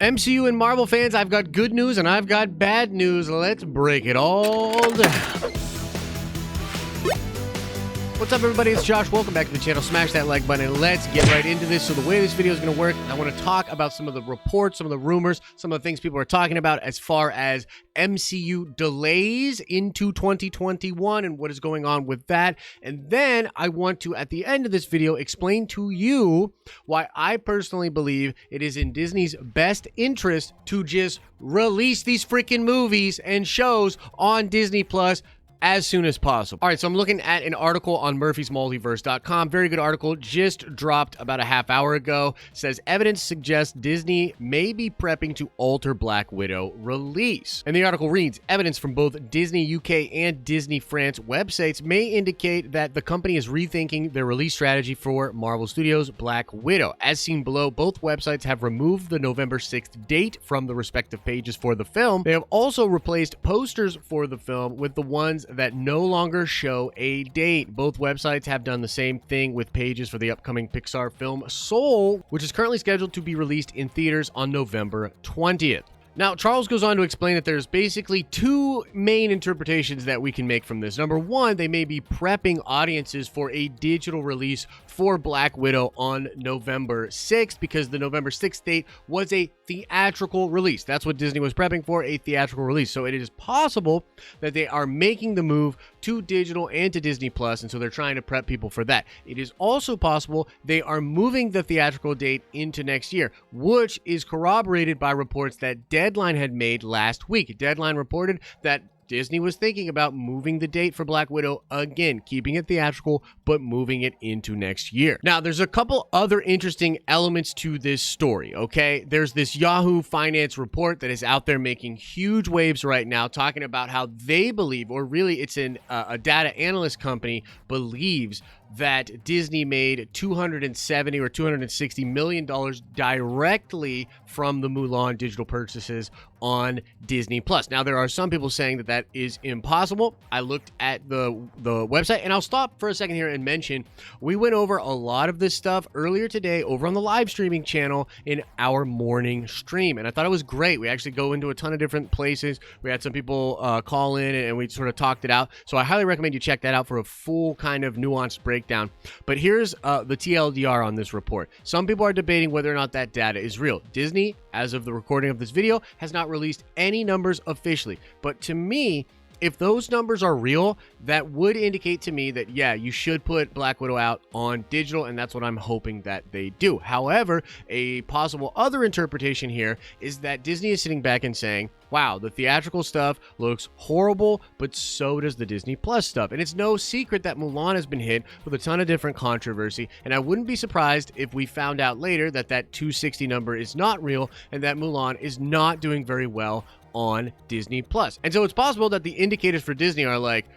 MCU and Marvel fans, I've got good news and I've got bad news. Let's break it all down. What's up, everybody? It's Josh. Welcome back to the channel. Smash that like button and let's get right into this. So the way this video is going to work, I want to talk about some of the reports, some of the rumors, some of the things people are talking about as far as MCU delays into 2021 and what is going on with that. And then I want to, at the end of this video, explain to you why I personally believe it is in Disney's best interest to just release these freaking movies and shows on Disney Plus as soon as possible. All right, so I'm looking at an article on murphysmultiverse.com. Very good article, just dropped about a half hour ago. Says evidence suggests Disney may be prepping to alter Black Widow release. And the article reads, evidence from both Disney UK and Disney France websites may indicate that the company is rethinking their release strategy for Marvel Studios' Black Widow. As seen below, both websites have removed the November 6th date from the respective pages for the film. They have also replaced posters for the film with the ones that no longer show a date. Both websites have done the same thing with pages for the upcoming Pixar film Soul, which is currently scheduled to be released in theaters on November 20th. Now, Charles goes on to explain that there's basically two main interpretations that we can make from this. Number one, they may be prepping audiences for a digital release for Black Widow on November 6th because the November 6th date was a theatrical release. That's what Disney was prepping for, a theatrical release. So it is possible that they are making the move to digital and to Disney Plus, and so they're trying to prep people for that. It is also possible they are moving the theatrical date into next year, which is corroborated by reports that Deadline had made last week. Deadline reported that Disney was thinking about moving the date for Black Widow again, keeping it theatrical, but moving it into next year. Now, there's a couple other interesting elements to this story, okay? There's this Yahoo Finance report that is out there making huge waves right now, talking about how they believe, or really it's a data analyst company believes that Disney made $270 or $260 million directly from the Mulan digital purchases on Disney Plus. Now, there are some people saying that that is impossible. I looked at the website, and I'll stop for a second here and mention we went over a lot of this stuff earlier today over on the live streaming channel in our morning stream, and I thought it was great. We actually go into a ton of different places. We had some people call in, and we sort of talked it out. So I highly recommend you check that out for a full kind of nuanced breakdown. But here's the TLDR on this report. Some people are debating whether or not that data is real. Disney, as of the recording of this video, has not released any numbers officially. But to me, if those numbers are real, that would indicate to me that, yeah, you should put Black Widow out on digital, and that's what I'm hoping that they do. However, a possible other interpretation here is that Disney is sitting back and saying, wow, the theatrical stuff looks horrible, but so does the Disney Plus stuff. And it's no secret that Mulan has been hit with a ton of different controversy, and I wouldn't be surprised if we found out later that that 260 number is not real and that Mulan is not doing very well on Disney Plus. And so it's possible that the indicators for Disney are like,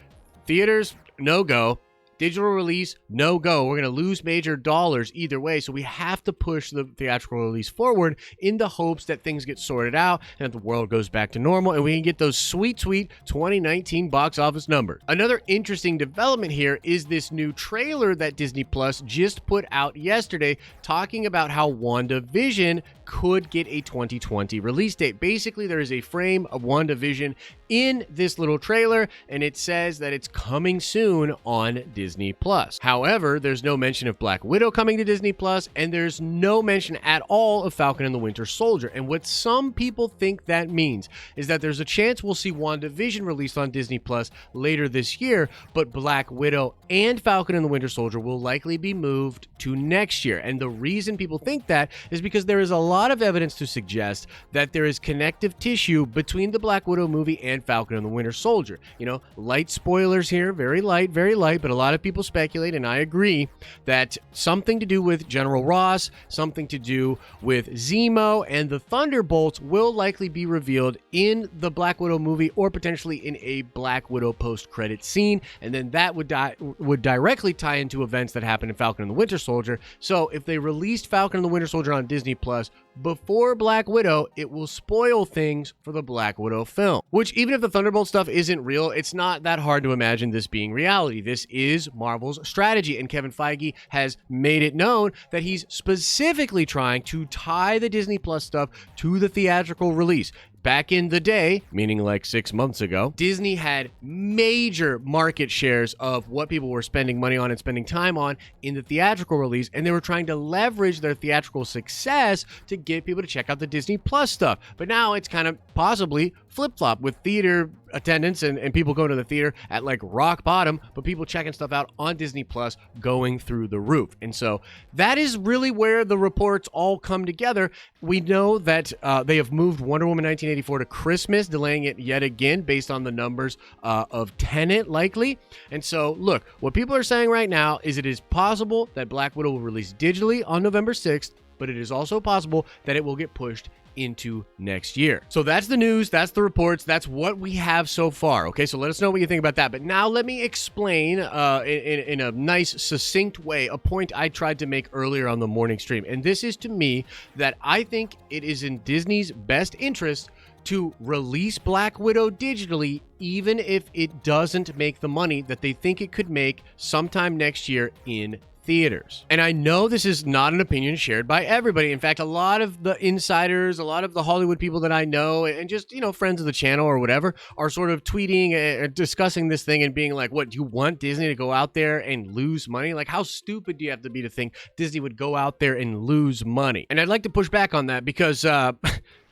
theaters, no go. Digital release, no go. We're going to lose major dollars either way, so we have to push the theatrical release forward in the hopes that things get sorted out and that the world goes back to normal and we can get those sweet, sweet 2019 box office numbers. Another interesting development here is this new trailer that Disney Plus just put out yesterday talking about how WandaVision could get a 2020 release date. Basically, there is a frame of WandaVision in this little trailer, and it says that it's coming soon on Disney Plus. However, there's no mention of Black Widow coming to Disney Plus, and there's no mention at all of Falcon and the Winter Soldier. And what some people think that means is that there's a chance we'll see WandaVision released on Disney Plus later this year, but Black Widow and Falcon and the Winter Soldier will likely be moved to next year. And the reason people think that is because there is a lot of evidence to suggest that there is connective tissue between the Black Widow movie and Falcon and the Winter Soldier. You know, light spoilers here, very light, but a lot of people speculate, and I agree, that something to do with General Ross, something to do with Zemo, and the Thunderbolts will likely be revealed in the Black Widow movie or potentially in a Black Widow post-credit scene, and then that would directly tie into events that happened in Falcon and the Winter Soldier. So if they released Falcon and the Winter Soldier on Disney Plus, before Black Widow, it will spoil things for the Black Widow film. Which, even if the Thunderbolt stuff isn't real, it's not that hard to imagine this being reality. This is Marvel's strategy, and Kevin Feige has made it known that he's specifically trying to tie the Disney Plus stuff to the theatrical release. Back in the day, meaning like 6 months ago, Disney had major market shares of what people were spending money on and spending time on in the theatrical release, and they were trying to leverage their theatrical success to get people to check out the Disney Plus stuff. But now it's kind of possibly flip-flop with theater attendance and people going to the theater at like rock bottom, but people checking stuff out on Disney Plus going through the roof. And so that is really where the reports all come together. We know that they have moved Wonder Woman 1984 to Christmas, delaying it yet again based on the numbers of Tenet likely. And so look, what people are saying right now is it is possible that Black Widow will release digitally on November 6th, but it is also possible that it will get pushed into next year. So that's the news, that's the reports, that's what we have so far. Okay, so let us know what you think about that. But now let me explain in a nice, succinct way a point I tried to make earlier on the morning stream. And this is to me that I think it is in Disney's best interest to release Black Widow digitally, even if it doesn't make the money that they think it could make sometime next year in theaters. And I know this is not an opinion shared by everybody. In fact, a lot of the insiders, a lot of the Hollywood people that I know, and just, you know, friends of the channel or whatever, are sort of tweeting and discussing this thing and being like, what, do you want Disney to go out there and lose money? Like, how stupid do you have to be to think Disney would go out there and lose money? And I'd like to push back on that because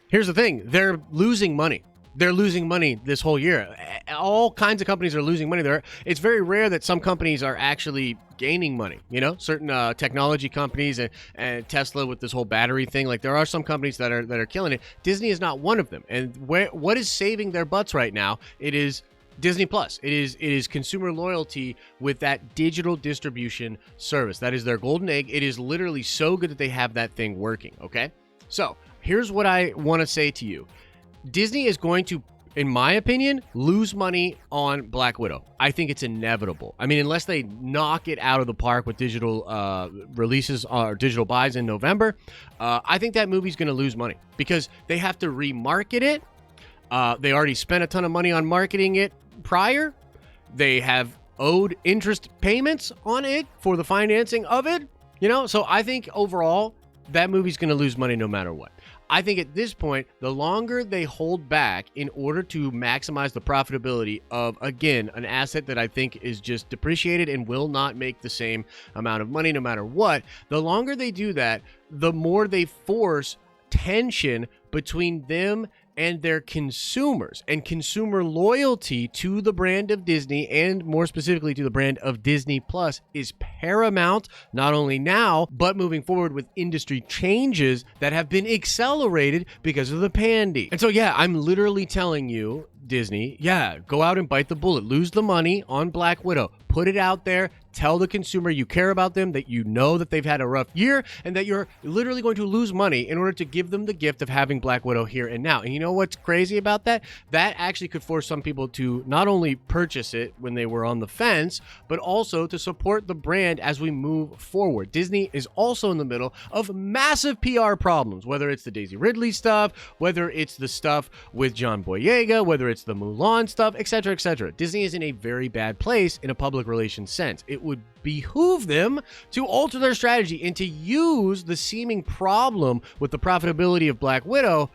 here's the thing. They're losing money. They're losing money this whole year. All kinds of companies are losing money there. It's very rare that some companies are actually gaining money. You know, certain technology companies and Tesla with this whole battery thing. Like, there are some companies that are killing it. Disney is not one of them. And what is saving their butts right now? It is Disney Plus. It is consumer loyalty with that digital distribution service. That is their golden egg. It is literally so good that they have that thing working. Okay, so here's what I want to say to you. Disney is going to, in my opinion, lose money on Black Widow. I think it's inevitable. I mean, unless they knock it out of the park with digital releases or digital buys in November, I think that movie's going to lose money because they have to remarket it. They already spent a ton of money on marketing it prior. They have owed interest payments on it for the financing of it. You know, so I think overall that movie's going to lose money no matter what. I think at this point, the longer they hold back in order to maximize the profitability of, again, an asset that I think is just depreciated and will not make the same amount of money no matter what, the longer they do that, the more they force tension between them and their consumers, and consumer loyalty to the brand of Disney, and more specifically to the brand of Disney Plus, is paramount, not only now, but moving forward with industry changes that have been accelerated because of the pandy. And so, yeah, I'm literally telling you, Disney, yeah, go out and bite the bullet. Lose the money on Black Widow. Put it out there. Tell the consumer you care about them, that you know that they've had a rough year, and that you're literally going to lose money in order to give them the gift of having Black Widow here and now. And you know what's crazy about that? That actually could force some people to not only purchase it when they were on the fence, but also to support the brand as we move forward. Disney is also in the middle of massive PR problems, whether it's the Daisy Ridley stuff, whether it's the stuff with John Boyega, whether it's the Mulan stuff, etc., etc. Disney is in a very bad place in a public relations sense. It would behoove them to alter their strategy and to use the seeming problem with the profitability of Black Widow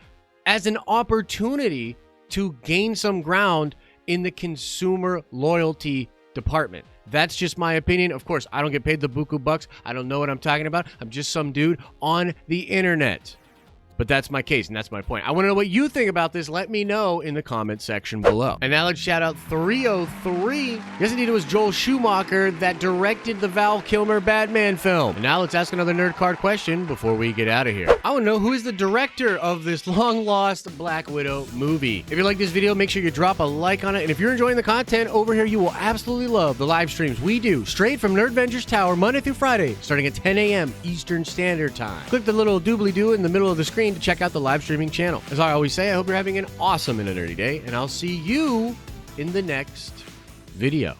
as an opportunity to gain some ground in the consumer loyalty department. That's just my opinion. Of course, I don't get paid the buku bucks. I don't know what I'm talking about. I'm just some dude on the internet. But that's my case, and that's my point. I want to know what you think about this. Let me know in the comment section below. And now let's shout out 303. Yes, indeed, it was Joel Schumacher that directed the Val Kilmer Batman film. And now let's ask another nerd card question before we get out of here. I want to know who is the director of this long-lost Black Widow movie. If you like this video, make sure you drop a like on it. And if you're enjoying the content over here, you will absolutely love the live streams we do straight from Nerd Ventures Tower Monday through Friday, starting at 10 a.m. Eastern Standard Time. Click the little doobly-doo in the middle of the screen to check out the live streaming channel. As I always say, I hope you're having an awesome and a nerdy day, and I'll see you in the next video.